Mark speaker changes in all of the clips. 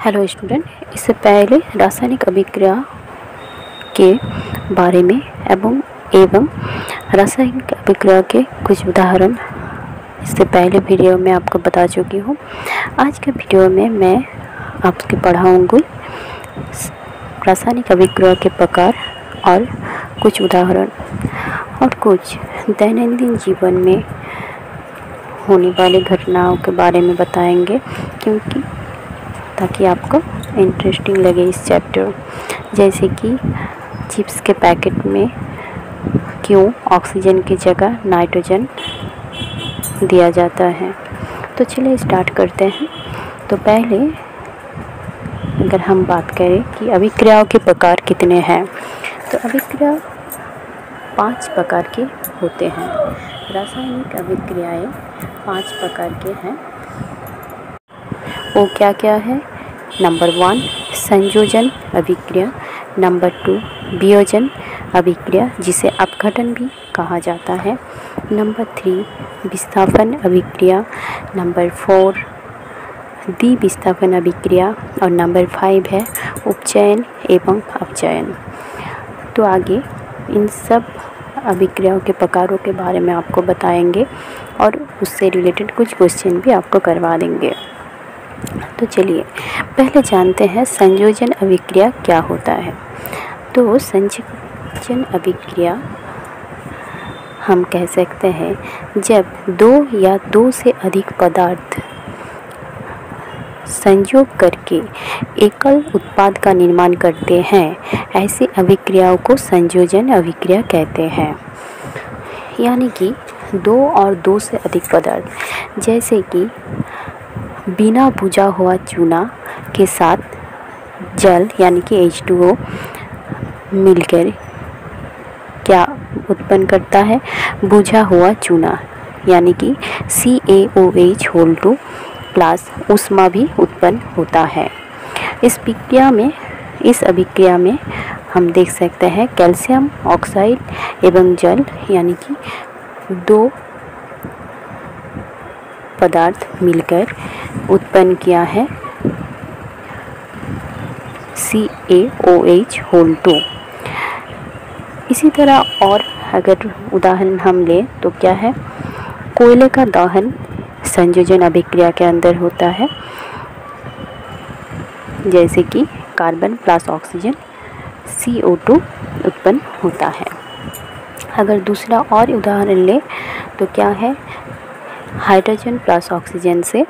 Speaker 1: Hello student, इससे पहले रासायनिक अभिक्रिया के बारे में एवं रासायनिक अभिक्रिया के कुछ उदाहरण इससे पहले वीडियो में आपको बता चुकी हूँ। आज के वीडियो में मैं आपको पढ़ाऊँगी रासायनिक अभिक्रिया के प्रकार और कुछ उदाहरण और कुछ दैनंदिन जीवन में होने वाली घटनाओं के बारे में बताएंगे, क्योंकि ताकि आपको इंटरेस्टिंग लगे इस चैप्टर। जैसे कि चिप्स के पैकेट में क्यों ऑक्सीजन की जगह नाइट्रोजन दिया जाता है। तो चलिए स्टार्ट करते हैं। तो पहले अगर हम बात करें कि अभिक्रियाओं के प्रकार कितने हैं, तो अभिक्रिया 5 प्रकार के होते हैं। रासायनिक अभिक्रियाएं 5 प्रकार के हैं। वो क्या क्या है? नंबर 1 संयोजन अभिक्रिया, नंबर 2 वियोजन अभिक्रिया जिसे अपघटन भी कहा जाता है, नंबर 3 विस्थापन अभिक्रिया, नंबर 4 द्विविस्थापन अभिक्रिया और नंबर 5 है उपचयन एवं अपचयन। तो आगे इन सब अभिक्रियाओं के प्रकारों के बारे में आपको बताएंगे और उससे रिलेटेड कुछ क्वेश्चन भी आपको करवा देंगे। तो चलिए पहले जानते हैं संयोजन अभिक्रिया क्या होता है। तो संयोजन अभिक्रिया हम कह सकते हैं जब 2 या 2 से अधिक पदार्थ संयोग करके एकल उत्पाद का निर्माण करते हैं, ऐसी अभिक्रियाओं को संयोजन अभिक्रिया कहते हैं। यानी कि 2 और 2 से अधिक पदार्थ, जैसे कि बिना बुझा हुआ चूना के साथ जल यानी कि H2O मिलकर क्या उत्पन्न करता है? बुझा हुआ चूना यानी कि CaOH2 प्लस ऊष्मा भी उत्पन्न होता है। इस अभिक्रिया में हम देख सकते हैं कैल्शियम ऑक्साइड एवं जल यानी कि 2 पदार्थ मिलकर उत्पन्न किया है CaOH2। इसी तरह और अगर उदाहरण हम लें तो क्या है? कोयले का दहन संयोजन अभिक्रिया के अंदर होता है, जैसे कि कार्बन प्लस ऑक्सीजन CO2 उत्पन्न होता है। अगर दूसरा और उदाहरण लें तो क्या है? हाइड्रोजन प्लस ऑक्सीजन से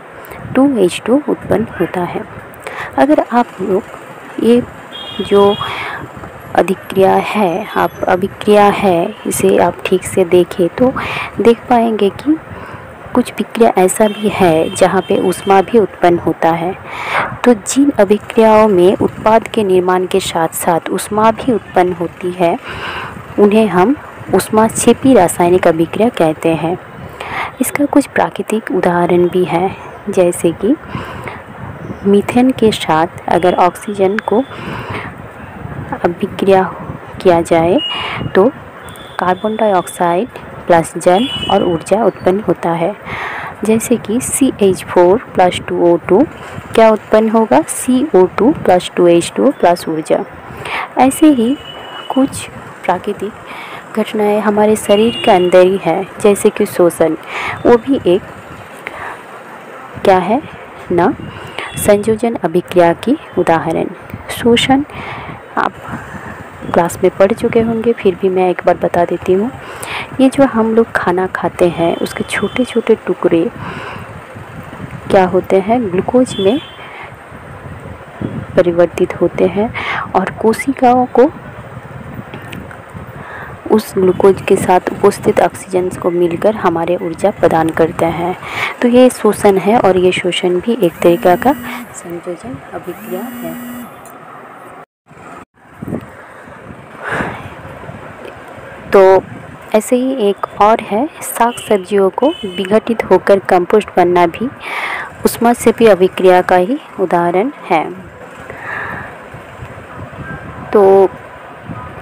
Speaker 1: 2H2 उत्पन्न होता है। अगर आप लोग ये जो अभिक्रिया है इसे आप ठीक से देखें तो देख पाएंगे कि कुछ प्रक्रिया ऐसा भी है जहाँ पे ऊष्मा भी उत्पन्न होता है। तो जिन अभिक्रियाओं में उत्पाद के निर्माण के साथ साथ ऊष्मा भी उत्पन्न होती है, उन्हें हम ऊष्माक्षेपी रासायनिक अभिक्रिया कहते हैं। इसका कुछ प्राकृतिक उदाहरण भी है, जैसे कि मीथेन के साथ अगर ऑक्सीजन को अभिक्रिया किया जाए तो कार्बन डाइऑक्साइड प्लस जल और ऊर्जा उत्पन्न होता है, जैसे कि CH4 प्लस 2O2 क्या उत्पन्न होगा? CO2 प्लस 2H2 प्लस ऊर्जा। ऐसे ही कुछ प्राकृतिक घटनाएं हमारे शरीर के अंदर ही है, जैसे कि श्वसन, वो भी एक क्या है ना संयोजन अभिक्रिया की उदाहरण। श्वसन आप क्लास में पढ़ चुके होंगे, फिर भी मैं एक बार बता देती हूँ। ये जो हम लोग खाना खाते हैं उसके छोटे छोटे टुकड़े क्या होते हैं? ग्लूकोज में परिवर्तित होते हैं और कोशिकाओं को उस ग्लूकोज के साथ उपस्थित ऑक्सीजन को मिलकर हमारे ऊर्जा प्रदान करते हैं। तो ये श्वसन है और ये श्वसन भी एक तरीका का संयोजन अभिक्रिया है। तो ऐसे ही एक और है, साग सब्जियों को विघटित होकर कंपोस्ट बनना भी ऊष्माक्षेपी अभिक्रिया का ही उदाहरण है। तो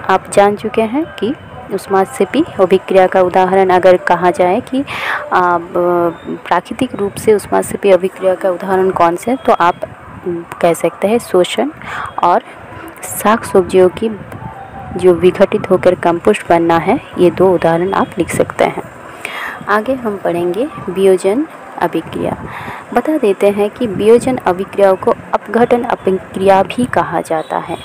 Speaker 1: आप जान चुके हैं कि ऊष्माक्षेपी अभिक्रिया का उदाहरण अगर कहा जाए कि प्राकृतिक रूप से ऊष्माक्षेपी अभिक्रिया का उदाहरण कौन से, तो आप कह सकते हैं शोषण और शाक सब्जियों की जो विघटित होकर कंपोस्ट बनना है, ये 2 उदाहरण आप लिख सकते हैं। आगे हम पढ़ेंगे वियोजन अभिक्रिया। बता देते हैं कि वियोजन अभिक्रियाओं को अपघटन अभिक्रिया भी कहा जाता है।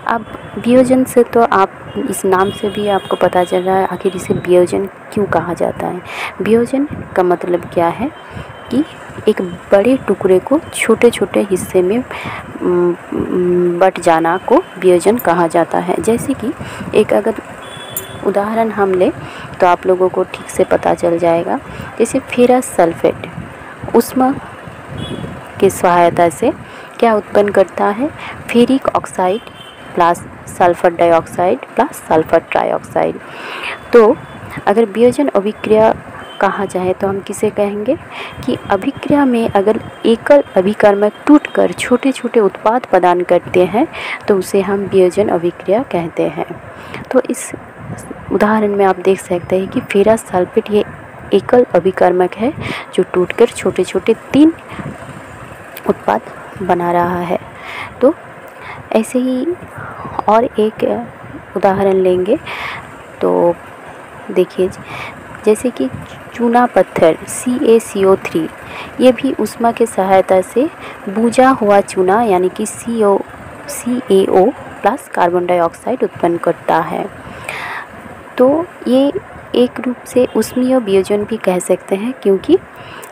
Speaker 1: अब वियोजन से तो आप इस नाम से भी आपको पता चल रहा है आखिर इसे वियोजन क्यों कहा जाता है। वियोजन का मतलब क्या है कि एक बड़े टुकड़े को छोटे छोटे हिस्से में बट जाना को वियोजन कहा जाता है। जैसे कि एक अगर उदाहरण हम लें तो आप लोगों को ठीक से पता चल जाएगा। जैसे फेरस सल्फेट ऊष्मा की सहायता से क्या उत्पन्न करता है, ferric oxide plus sulphur dioxide plus sulphur trioxide. तो अगर वियोजन अभिक्रिया कहा जाए तो हम किसे कहेंगे कि अभिक्रिया में अगर एकल अभिकर्मक टूटकर छोटे छोटे उत्पाद प्रदान करते हैं तो उसे हम वियोजन अभिक्रिया कहते हैं। तो इस उदाहरण में आप देख सकते हैं कि फेरस सल्फेट ये एकल अभिकर्मक है जो टूटकर छोटे छोटे 3 उत्पाद बना रहा है। तो ऐसे ही और एक उदाहरण लेंगे तो देखिए, जैसे कि चूना पत्थर CaCO3 ये भी ऊष्मा की सहायता से बुझा हुआ चूना यानी कि CaO प्लस कार्बन डाइऑक्साइड उत्पन्न करता है। तो ये एक रूप से ऊष्मीय वियोजन भी कह सकते हैं क्योंकि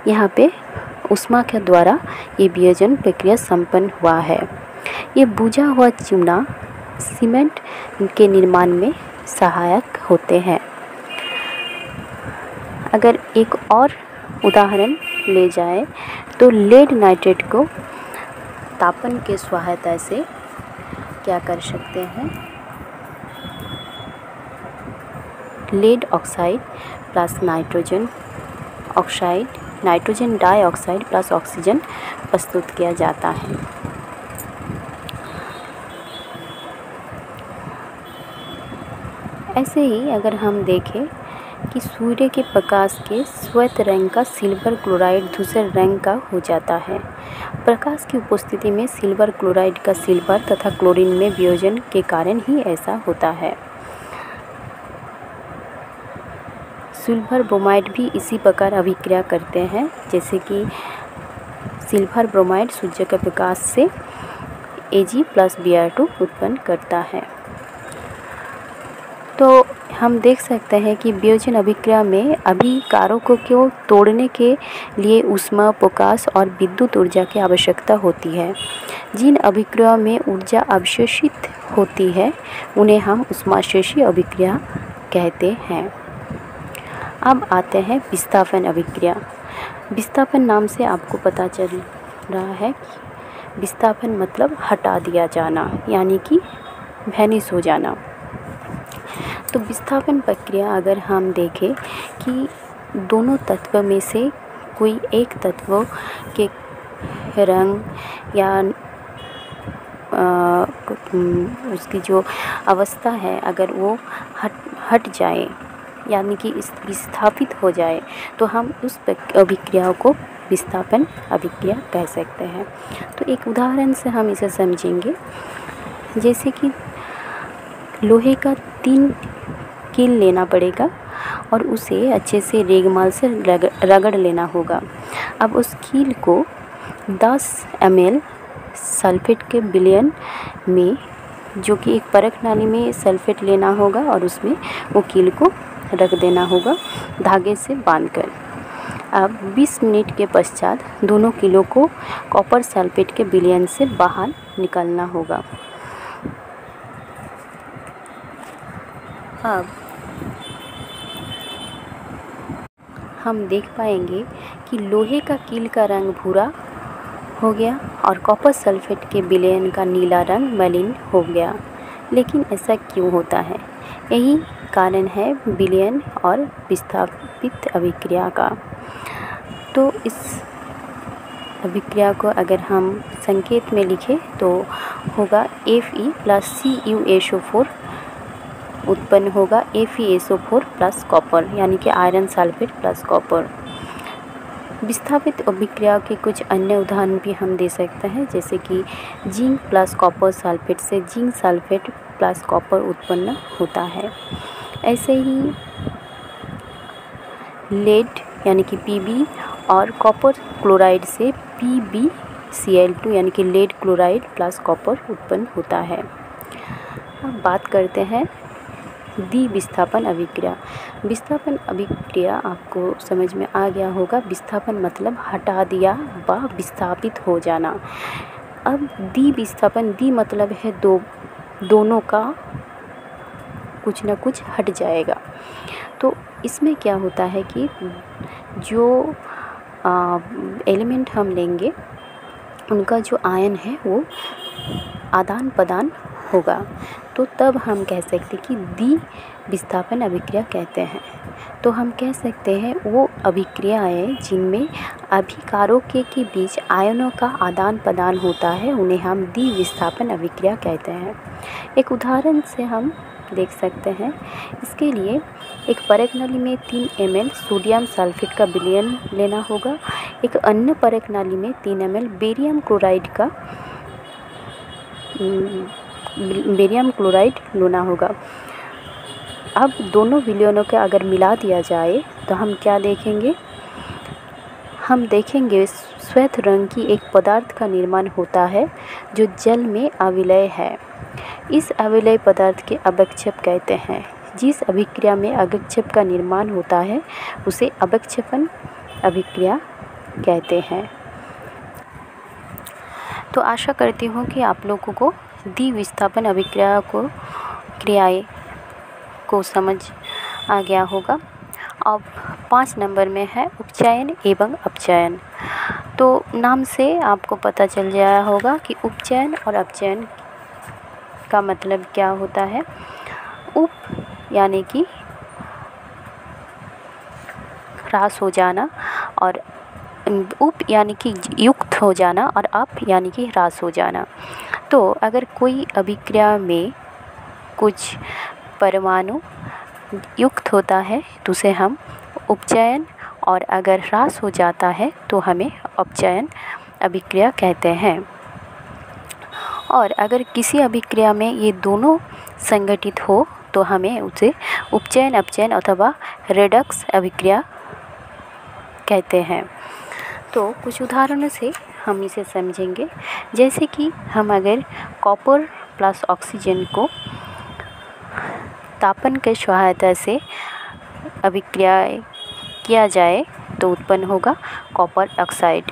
Speaker 1: यहाँ पे ऊष्मा के द्वारा ये वियोजन प्रक्रिया संपन्न हुआ है। ये बुझा हुआ चूना सीमेंट के निर्माण में सहायक होते हैं। अगर एक और उदाहरण ले जाए तो लेड नाइट्रेट को तापन के सहायता से क्या कर सकते हैं, lead oxide plus nitrogen oxide, nitrogen dioxide plus oxygen प्रस्तुत किया जाता है। ऐसे ही अगर हम देखें कि सूर्य के प्रकाश के श्वेत रंग का सिल्वर क्लोराइड धूसर रंग का हो जाता है। प्रकाश की उपस्थिति में सिल्वर क्लोराइड का सिल्वर तथा क्लोरीन में वियोजन के कारण ही ऐसा होता है। सिल्वर ब्रोमाइड भी इसी प्रकार अभिक्रिया करते हैं, जैसे कि सिल्वर ब्रोमाइड सूर्य के प्रकाश से Ag+Br2 उत्पन्न करता है। तो हम देख सकते हैं कि वियोजन अभिक्रिया में अभिकारकों को तोड़ने के लिए ऊष्मा, प्रकाश और विद्युत ऊर्जा की आवश्यकता होती है। जिन अभिक्रियाओं में ऊर्जा अवशोषित होती है उन्हें हम ऊष्माशोषी अभिक्रिया कहते हैं। अब आते हैं विस्थापन अभिक्रिया। विस्थापन नाम से आपको पता चल रहा है कि विस्थापन मतलब हटा दिया जाना यानी कि वैनिश हो जाना। तो विस्थापन प्रक्रिया अगर हम देखें कि दोनों तत्व में से कोई एक तत्व के रंग या उसकी जो अवस्था है अगर वो हट जाए यानी कि विस्थापित हो जाए तो हम उस अभिक्रिया को विस्थापन अभिक्रिया कह सकते हैं। तो एक उदाहरण से हम इसे समझेंगे। जैसे कि लोहे का 3 कील लेना पड़ेगा और उसे अच्छे से रेगमाल से रगड़ लेना होगा। अब उस कील को 10 ml सल्फेट के विलयन में, जो कि एक परख नाली में सल्फेट लेना होगा और उसमें वो कील को रख देना होगा धागे से बांधकर। अब 20 मिनट के पश्चात दोनों कीलों को कॉपर सल्फेट के विलयन से बाहर निकालना होगा। अब हम देख पाएंगे कि लोहे का कील का रंग भूरा हो गया और कॉपर सल्फेट के विलयन का नीला रंग मलिन हो गया। लेकिन ऐसा क्यों होता है? यही कारण है विलयन और विस्थापित अभिक्रिया का। तो इस अभिक्रिया को अगर हम संकेत में लिखें तो होगा Fe+CuSO4 उत्पन्न होगा FeSO4 प्लस कॉपर यानी कि आयरन सल्फेट प्लस कॉपर। विस्थापित अभिक्रिया के कुछ अन्य उदाहरण भी हम दे सकते हैं, जैसे कि जिंक प्लस कॉपर सल्फेट से जिंक सल्फेट प्लस कॉपर उत्पन्न होता है। ऐसे ही लेड यानी कि Pb और कॉपर क्लोराइड से PbCl2 यानी कि लेड क्लोराइड प्लस कॉपर उत्पन्न होता है। अब बात करते हैं द्विविस्थापन अभिक्रिया। विस्थापन अभिक्रिया आपको समझ में आ गया होगा। विस्थापन मतलब हटा दिया व विस्थापित हो जाना। अब द्विविस्थापन, द्वि मतलब है दोनों का कुछ न कुछ हट जाएगा। तो इसमें क्या होता है कि जो एलिमेंट हम लेंगे उनका जो आयन है वो आदान प्रदान होगा, तो तब हम कह सकते हैं कि द्विविस्थापन अभिक्रिया कहते हैं। तो हम कह सकते हैं वो अभिक्रियाएं जिनमें अभिकारकों के बीच आयनों का आदान प्रदान होता है उन्हें हम द्विविस्थापन अभिक्रिया कहते हैं। एक उदाहरण से हम देख सकते हैं। इसके लिए एक परख नली में 3 ml सोडियम सल्फेट का विलयन लेना होगा। एक अन्य परख नली में 3 ml बेरियम क्लोराइड लेना होगा। अब दोनों विलयनों को अगर मिला दिया जाए तो हम क्या देखेंगे? हम देखेंगे श्वेत रंग की एक पदार्थ का निर्माण होता है जो जल में अविलय है। इस अविलय पदार्थ के अवक्षेप कहते हैं। जिस अभिक्रिया में अवक्षेप का निर्माण होता है उसे अवक्षेपण अभिक्रिया कहते हैं। तो आशा करती हूँ कि आप लोगों को द्विविस्थापन अभिक्रिया क्रियाएं को समझ आ गया होगा। अब 5 नंबर में है उपचयन एवं अपचयन। तो नाम से आपको पता चल गया होगा कि उपचयन और अपचयन का मतलब क्या होता है। उप यानी कि ह्रास हो जाना, और उप यानी कि युक्त हो जाना, और अप यानी कि ह्रास हो जाना। तो अगर कोई अभिक्रिया में कुछ परमाणु युक्त होता है तो उसे हम उपचयन, और अगर ह्रास हो जाता है तो हमें अपचयन अभिक्रिया कहते हैं। और अगर किसी अभिक्रिया में ये दोनों संगठित हो तो हमें उसे उपचयन, अपचयन अथवा रेडक्स अभिक्रिया कहते हैं। तो कुछ उदाहरणों से हम इसे समझेंगे। जैसे कि हम अगर कॉपर प्लस ऑक्सीजन को तापन के सहायता से अभिक्रिया किया जाए तो उत्पन्न होगा कॉपर ऑक्साइड।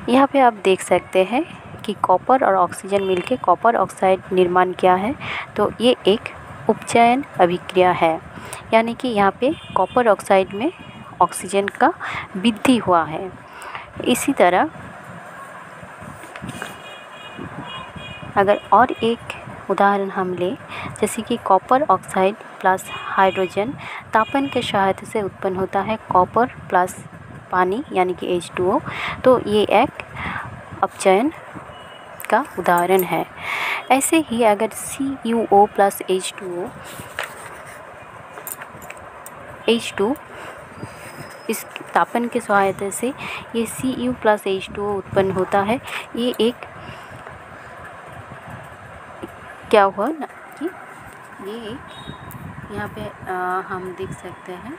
Speaker 1: यहाँ पे आप देख सकते हैं कि कॉपर और ऑक्सीजन मिलकर कॉपर ऑक्साइड निर्माण किया है, तो ये एक उपचयन अभिक्रिया है। यानी कि यहाँ पे कॉपर ऑक्साइड में ऑक्सीजन का वृद्धि हुआ है। इसी तरह अगर और एक उदाहरण हम लें, जैसे कि कॉपर ऑक्साइड प्लस हाइड्रोजन तापन के सहायता से उत्पन्न होता है कॉपर प्लस पानी यानी कि H2O, तो ये एक अपचयन का उदाहरण है। ऐसे ही अगर CuO प्लस H2 इस तापन के सहायता से ये Cu प्लस H2O उत्पन्न होता है, ये एक क्या हुआ ना कि ये एक यहाँ पे हम देख सकते हैं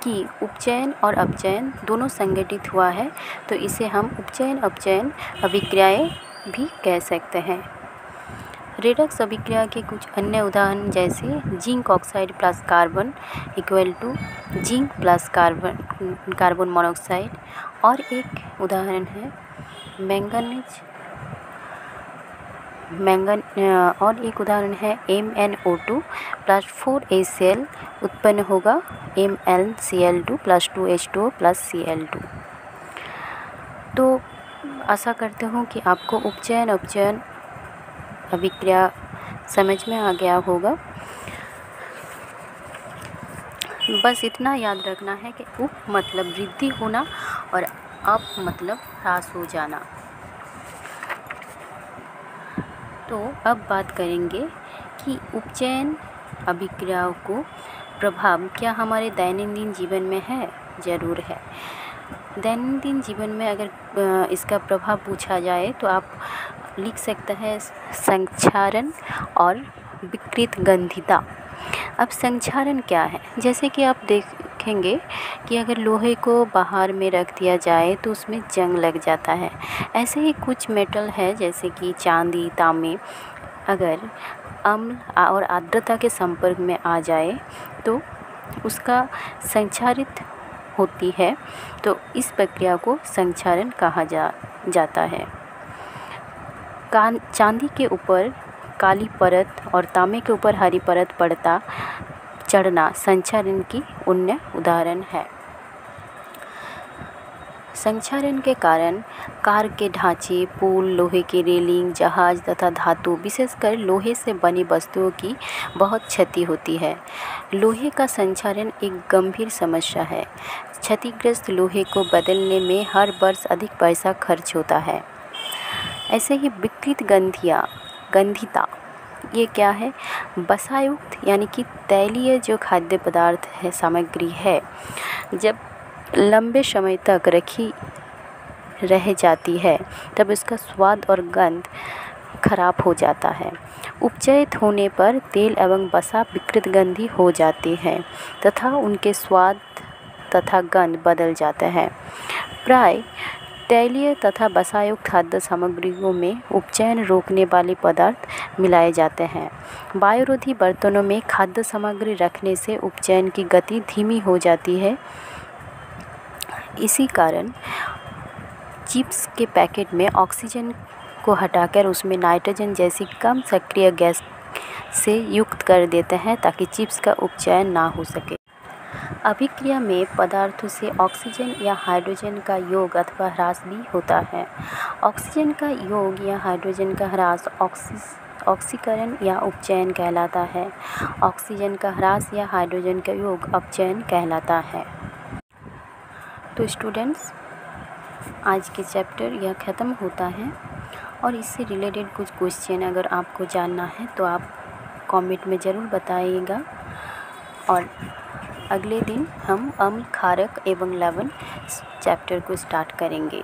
Speaker 1: कि उपचयन और अपचयन दोनों संगठित हुआ है, तो इसे हम उपचयन अपचयन अभिक्रियाएं भी कह सकते हैं। रेडक्स अभिक्रिया के कुछ अन्य उदाहरण जैसे zinc oxide plus carbon equal to zinc plus carbon monoxide, और एक उदाहरण है और एक उदाहरण है MnO2 प्लस 4HCl उत्पन्न होगा MnCl2 plus 2H2O plus Cl2। तो आशा करते हूँ कि आपको उपचयन अपचयन अभिक्रिया समझ में आ गया होगा। बस इतना याद रखना है कि उप मतलब वृद्धि होना और अप मतलब ह्रास हो जाना। तो अब बात करेंगे कि उपचयन अभिक्रियाओं को प्रभाव क्या हमारे दैनंदिन जीवन में है? ज़रूर है। दैनंदिन जीवन में अगर इसका प्रभाव पूछा जाए तो आप लिख सकते हैं संक्षारण और विकृत गंधिता। अब संक्षारण क्या है? जैसे कि आप देखेंगे कि अगर लोहे को बाहर में रख दिया जाए तो उसमें जंग लग जाता है। ऐसे ही कुछ मेटल है जैसे कि चांदी, तांबे, अगर अम्ल और आर्द्रता के संपर्क में आ जाए तो उसका संक्षारित होती है, तो इस प्रक्रिया को संक्षारण कहा जाता है। चांदी के ऊपर काली परत और तांबे के ऊपर हरी परत चढ़ना संक्षारण की अन्य उदाहरण है। संक्षारण के कारण कार के ढांचे, पुल, लोहे की रेलिंग, जहाज तथा धातु, विशेषकर लोहे से बनी वस्तुओं की बहुत क्षति होती है। लोहे का संक्षारण एक गंभीर समस्या है। क्षतिग्रस्त लोहे को बदलने में हर वर्ष अधिक पैसा खर्च होता है। ऐसे ही विकृत गंधिता, ये क्या है? वसायुक्त यानी कि तैलीय जो खाद्य पदार्थ है, सामग्री है, जब लंबे समय तक रखी रह जाती है तब उसका स्वाद और गंध खराब हो जाता है। उपचयित होने पर तेल एवं वसा विकृत गंधी हो जाती है तथा उनके स्वाद तथा गंध बदल जाते हैं। प्राय तैलीय तथा वसायुक्त खाद्य सामग्रियों में उपचयन रोकने वाले पदार्थ मिलाए जाते हैं। वायुरोधी बर्तनों में खाद्य सामग्री रखने से उपचयन की गति धीमी हो जाती है। इसी कारण चिप्स के पैकेट में ऑक्सीजन को हटाकर उसमें नाइट्रोजन जैसी कम सक्रिय गैस से युक्त कर देते हैं ताकि चिप्स का उपचयन ना हो सके। अभिक्रिया में पदार्थों से ऑक्सीजन या हाइड्रोजन का योग अथवा ह्रास भी होता है। ऑक्सीजन का योग या हाइड्रोजन का ह्रास ऑक्सीकरण या उपचयन कहलाता है। ऑक्सीजन का ह्रास या हाइड्रोजन का योग अपचयन कहलाता है। तो स्टूडेंट्स, आज के चैप्टर यह ख़त्म होता है और इससे रिलेटेड कुछ क्वेश्चन अगर आपको जानना है तो आप कमेंट में ज़रूर बताइएगा। और अगले दिन हम अम्ल, क्षारक एवं लवण चैप्टर को स्टार्ट करेंगे।